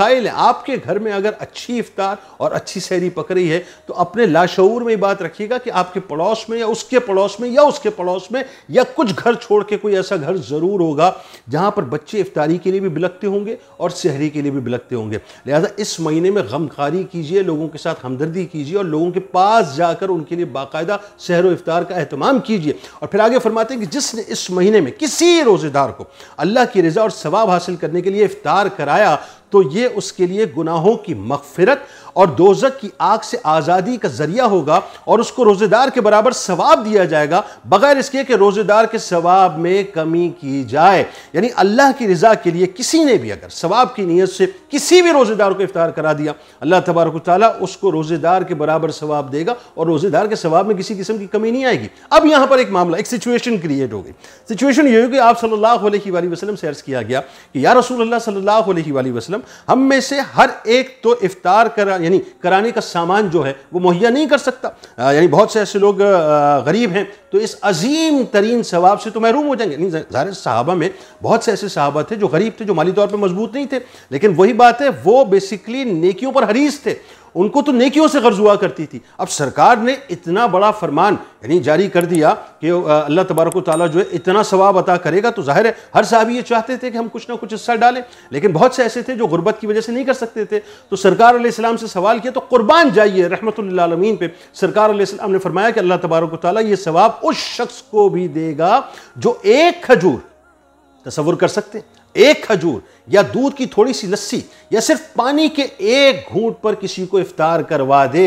مسائل ہیں. آپ کے گھر میں اگر اچھی افطار اور اچھی سحری پک رہی ہے تو اپنے لاشعور میں یہ بات رکھیے گا کہ آپ کے پڑوس میں یا اس کے پڑوس میں یا اس کے پڑوس میں یا کچھ گھر چھوڑ کے کوئی ایسا گھر ضرور ہوگا جہاں پر بچے افطاری کے لیے بھی بلکتے ہوں گے اور سحری کے لیے بھی بلکتے ہوں گے. لہٰذا اس مہینے میں غمخواری کیجئے, لوگوں کے ساتھ ہمدردی کیجئے اور لوگوں کے پاس جا کر ان کے لیے باقاعدہ سحر و افطار کا اہتمام کیجئے. اور پھر آگے فرماتے ہیں کہ جس نے اس مہینے میں کسی روزے دار کو اللہ کی رضا اور ثواب حاصل کرنے کے لیے افطار کرایا تو یہ اس کے لیے گناہوں کی مغفرت اور دوزخ کی آگ سے آزادی کا ذریعہ ہوگا, اور اس کو روزے دار کے برابر ثواب دیا جائے گا بغیر اس کے کہ روزے دار کے ثواب میں کمی کی جائے. یعنی اللہ کی رضا کے لیے کسی نے بھی اگر ثواب کی نیت سے کسی بھی روزے دار کو افطار کرا دیا, اللہ تبارک و تعالیٰ اس کو روزے دار کے برابر ثواب دے گا اور روزے دار کے ثواب میں کسی قسم کی کمی نہیں آئے گی. اب یہاں پر ایک معاملہ, ایک سچویشن کریٹ ہو گئی. سچویشن یہ ہوئی کہ آپ صلی اللہ علیہ وآلہ وسلم سے عرض کیا گیا کہ یا رسول اللہ صلی اللہ علیہ وآلہ وسلم, ہم میں سے ہر ایک تو افطار کرانے کا سامان جو ہے وہ مہیا نہیں کر سکتا, یعنی بہت سے ایسے لوگ غریب ہیں تو اس عظیم ترین ثواب سے تو محروم ہو جائیں گے. ظاہر صحابہ میں بہت سے ایسے صحابہ تھے جو غریب تھے, جو مالی طور پہ مضبوط نہیں تھے, لیکن وہی بات ہے وہ بیسیکلی نیکیوں پر حریص تھے, ان کو تو نیکیوں سے غرض ہوا کرتی تھی. اب سرکار نے اتنا بڑا فرمان جاری کر دیا کہ اللہ تبارک و تعالیٰ جو ہے اتنا ثواب عطا کرے گا, تو ظاہر ہے ہر صحابی یہ چاہتے تھے کہ ہم کچھ نہ کچھ حصہ ڈالیں, لیکن بہت سے ایسے تھے جو غربت کی وجہ سے نہیں کر سکتے تھے. تو سرکار علیہ السلام سے سوال کیا تو قربان جائیے رحمت للعالمین پہ. سرکار علیہ السلام نے فرمایا کہ اللہ تبارک و تعالیٰ یہ ثواب اس شخص کو بھی دے گا جو ایک کھجور, تصور کر سکتے ہیں, ایک کھجور یا دودھ کی تھوڑی سی لسی یا صرف پانی کے ایک گھونٹ پر کسی کو افطار کروا دے.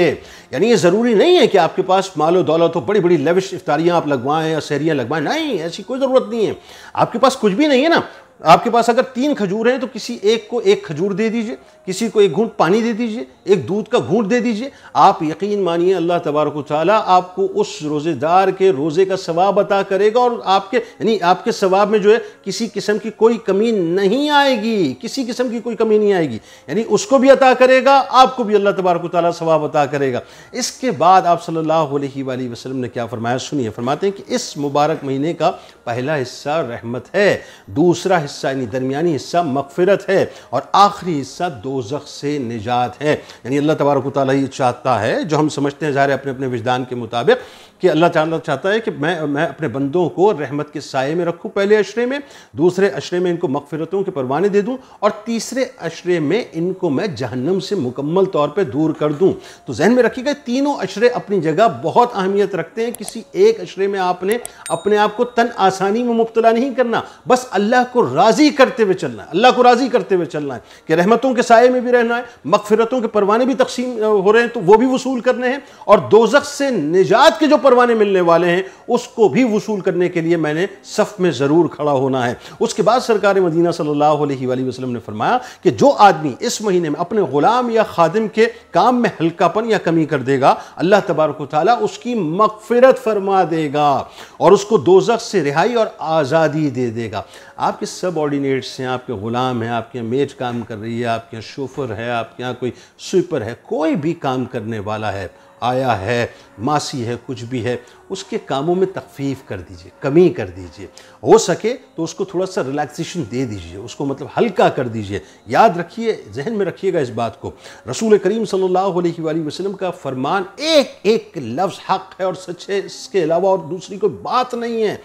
یعنی یہ ضروری نہیں ہے کہ آپ کے پاس مال و دولت ہو, بڑی بڑی لیوش افطاریاں آپ لگوائیں یا سحریاں لگوائیں, نہیں, ایسی کوئی ضرورت نہیں ہے. آپ کے پاس کچھ بھی نہیں ہے نا, آپ کے پاس اگر 3 کھجور ہیں تو کسی ایک کو ایک کھجور دے دیجئے, کسی کو ایک گھونٹ پانی دے دیجئے, ایک دودھ کا گھونٹ دے دیجئے. آپ یقین مانیے اللہ تبارک و تعالیٰ آپ کو اس روزے دار کے روزے کا ثواب عطا کرے گا, اور آپ کے ثواب میں جو ہے کسی قسم کی کوئی کمی نہیں آئے گی, کسی قسم کی کوئی کمی نہیں آئے گی. یعنی اس کو بھی عطا کرے گا, آپ کو بھی اللہ تبارک و تعالیٰ ثواب عطا کرے گا. اس کے بعد آپ صلی اللہ علیہ وآلہ وسلم نے کیا فرمایا سنیے. فرماتے ہیں کہ اس مبارک مہینے کا پہلا حصہ رحمت ہے, دوسرا حصہ یعنی درمیانی حصہ مغفرت ہے, اور آخری حصہ دوزخ سے نجات ہے. یعنی اللہ تبارک و تعالیٰ یہ چاہتا ہے, جو ہم سمجھتے ہیں ظاہر اپنے اپنے وجدان کے مطابق, کہ اللہ تعالیٰ چاہتا ہے کہ میں اپنے بندوں کو رحمت کے سائے میں رکھوں پہلے عشرے میں, دوسرے عشرے میں ان کو مغفرتوں کے پروانے دے دوں, اور تیسرے عشرے میں ان کو میں جہنم سے مکمل طور پہ دور کر دوں. تو ذہن میں رکھیے گا تینوں عشرے اپنی جگہ بہت اہمیت رکھتے ہیں. کسی ایک عشرے میں آپ نے اپنے آپ کو تن آسانی میں مبتلا نہیں کرنا, بس اللہ کو راضی کرتے ہوئے چلنا ہے, اللہ کو راضی کرتے ہوئے چلنا ہے کہ رحمتوں کے سائے میں بھی رہنا ہے, مغفرتوں کے پروانے بھی تقسیم ہو رہے ہیں تو وہ بھی وصول کرنے ہیں, اور دوزخ سے نجات کے جو پروانے ملنے والے ہیں اس کو بھی وصول کرنے کے لیے میں نے صف میں ضرور کھڑا ہونا ہے. اس کے بعد سرکار مدینہ صلی اللہ علیہ وآلہ وسلم نے فرمایا کہ جو آدمی اس مہینے میں اپنے غلام یا خادم کے کام میں ہلکا پن یا کمی کر دے گا, اللہ تبارک و تعالیٰ اس کی مغفرت فرما دے گا اور اس کو دوزخ سے رہائی اور آزادی دے دے گا. آپ کے سب آرڈینیٹس ہیں, آپ کے غلام ہیں, آپ کے یہاں میڈ کام کر رہی ہے, آپ کے یہاں شوفر ہے, آپ کے یہاں کوئی سویپر ہے, کوئی بھی کام کرنے والا ہے, آیا ہے, ماسی ہے, کچھ بھی ہے, اس کے کاموں میں تخفیف کر دیجئے, کمی کر دیجئے, ہو سکے تو اس کو تھوڑا سا ریلیکسیشن دے دیجئے, اس کو مطلب ہلکا کر دیجئے. یاد رکھیے, ذہن میں رکھیے گا اس بات کو, رسول کریم صلی اللہ علیہ وآلہ وسلم کا فرمان ایک ایک لفظ حق ہے اور سچ ہے, اس کے علاوہ اور دوسری کوئی بات نہیں ہے.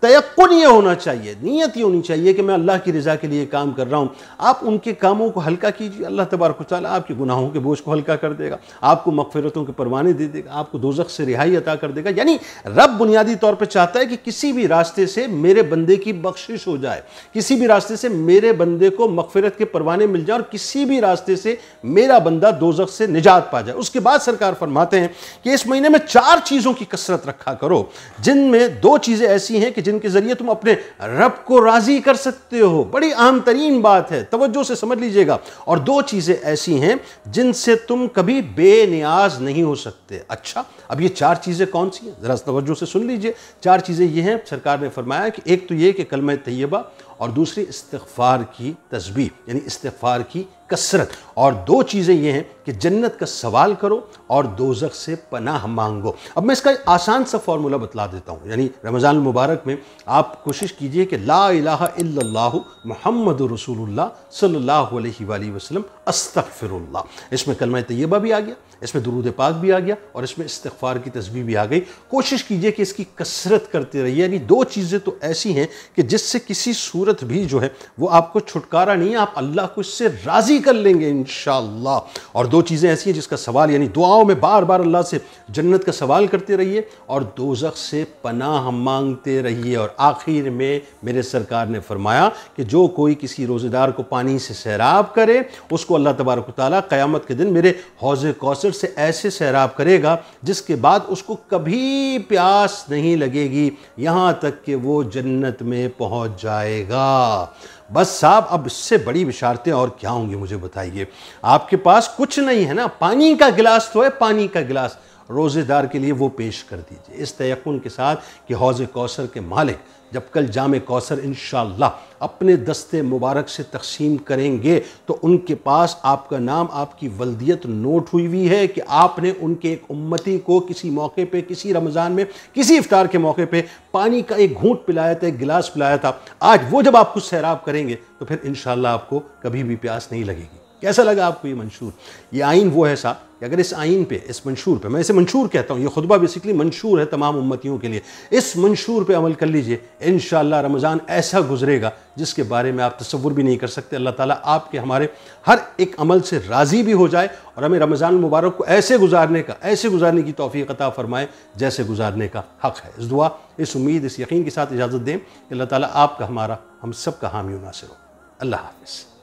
تیقن یہ ہونا چاہیے, نیت یہ ہونی چاہیے کہ میں اللہ کی رضا کے لیے کام کر رہا ہوں. آپ ان کے کاموں کو ہلکا کیجئے, اللہ تبارک و تعالیٰ آپ کے گناہوں کے بوجھ کو ہلکا کر دے گا, آپ کو مغفرتوں کے پروانے دے دے گا, آپ کو دوزخ سے رہائی عطا کر دے گا. یعنی رب بنیادی طور پہ چاہتا ہے کہ کسی بھی راستے سے میرے بندے کی بخشش ہو جائے, کسی بھی راستے سے میرے بندے کو مغفرت کے پروانے مل جائیں, اور کسی بھی راستے سے میرا بندہ دوزخ سے نجات پا جائے. اس کے بعد سرکار فرماتے ہیں کہ اس مہینے میں 4 چیزوں کی کثرت رکھا کرو, جن میں 2 چیزیں ایسی ہیں کہ جن کے ذریعے تم اپنے رب کو راضی کر سکتے ہو. بڑی اہم ترین بات ہے, توجہ سے سمجھ لیجئے گا. اور 2 چیزیں ایسی ہیں جن سے تم کبھی بے نیاز نہیں ہو سکتے. اچھا, اب یہ 4 چیزیں کون سی ہیں, ذرا توجہ سے سن لیجئے. 4 چیزیں یہ ہیں, سرکار نے فرمایا کہ ایک تو یہ کہ کلمہ طیبہ, اور دوسری استغفار کی تسبیح یعنی استغفار کی کثرت، اور دو چیزیں یہ ہیں کہ جنت کا سوال کرو اور دوزخ سے پناہ مانگو۔ اب میں اس کا آسان سا فارمولہ بتلا دیتا ہوں، یعنی رمضان المبارک میں آپ کوشش کیجئے کہ لا الہ الا اللہ محمد رسول اللہ صلی اللہ علیہ وآلہ وسلم استغفر اللہ، اس میں کلمہ طیبہ بھی آ گیا، اس میں درود پاک بھی آ گیا، اور اس میں استغفار کی تسبیح بھی آ گئی۔ کوشش کیجئے کہ اس کی کثرت کرتے رہیے، یعنی دو چیزیں تو ایسی ہیں کہ جس سے کسی صورت بھی جو ہے وہ آپ کو چھٹکارا نہیں ہے، آپ اللہ کو اس سے راضی کر لیں گے انشاءاللہ۔ اور دو چیزیں ایسی ہیں جس کا سوال، یعنی دعاؤں میں بار بار اللہ سے جنت کا سوال کرتے رہیے اور دوزخ سے پناہ مانگتے رہیے۔ اور آخر میں میرے سرکار نے فرمایا کہ جو کوئی کسی روزہ دار کو پانی سے سیراب کرے، اس کو اللہ تبارک و تعالیٰ قیامت کے دن میرے حوض کوثر سے ایسے سیراب کرے گا جس کے بعد اس کو کبھی پیاس نہیں لگے گی، یہاں تک کہ وہ جنت میں پہنچ جائے گا۔ بس صاحب، اب اس سے بڑی بشارتیں اور کیا ہوں گی مجھے بتائیے۔ آپ کے پاس کچھ نہیں ہے نا، پانی کا گلاس تو ہے، پانی کا گلاس روزے دار کے لیے وہ پیش کر دیجئے، اس تیقن کے ساتھ کہ حوض کوثر کے مالک جب کل جام کوثر انشاءاللہ اپنے دست مبارک سے تقسیم کریں گے تو ان کے پاس آپ کا نام، آپ کی ولدیت نوٹ ہوئی ہے کہ آپ نے ان کے ایک امتی کو کسی موقع پہ، کسی رمضان میں، کسی افطار کے موقع پہ پانی کا ایک گھونٹ پلایا تھا، ایک گلاس پلایا تھا۔ آج وہ جب آپ کو سیراب کریں گے تو پھر انشاءاللہ آپ کو کبھی بھی پیاس نہیں لگے گی۔ کیسا لگا آپ کو یہ منشور؟ یہ آئین وہ ہے صاحب کہ اگر اس آئین پہ، اس منشور پہ، میں اسے منشور کہتا ہوں، یہ خطبہ بیسیکلی منشور ہے تمام امتیوں کے لیے، اس منشور پہ عمل کر لیجئے، انشاءاللہ رمضان ایسا گزرے گا جس کے بارے میں آپ تصور بھی نہیں کر سکتے۔ اللہ تعالیٰ آپ کے ہمارے ہر ایک عمل سے راضی بھی ہو جائے اور ہمیں رمضان المبارک کو ایسے گزارنے کی توفیق عطا فرمائے جیسے گزارنے کا حق ہے۔ اس دعا، اس امید، اس یقین کے ساتھ اجازت دیں کہ اللہ تعالیٰ آپ کا، ہمارا، ہم سب کا حامی و ناصر ہو۔ اللہ حافظ۔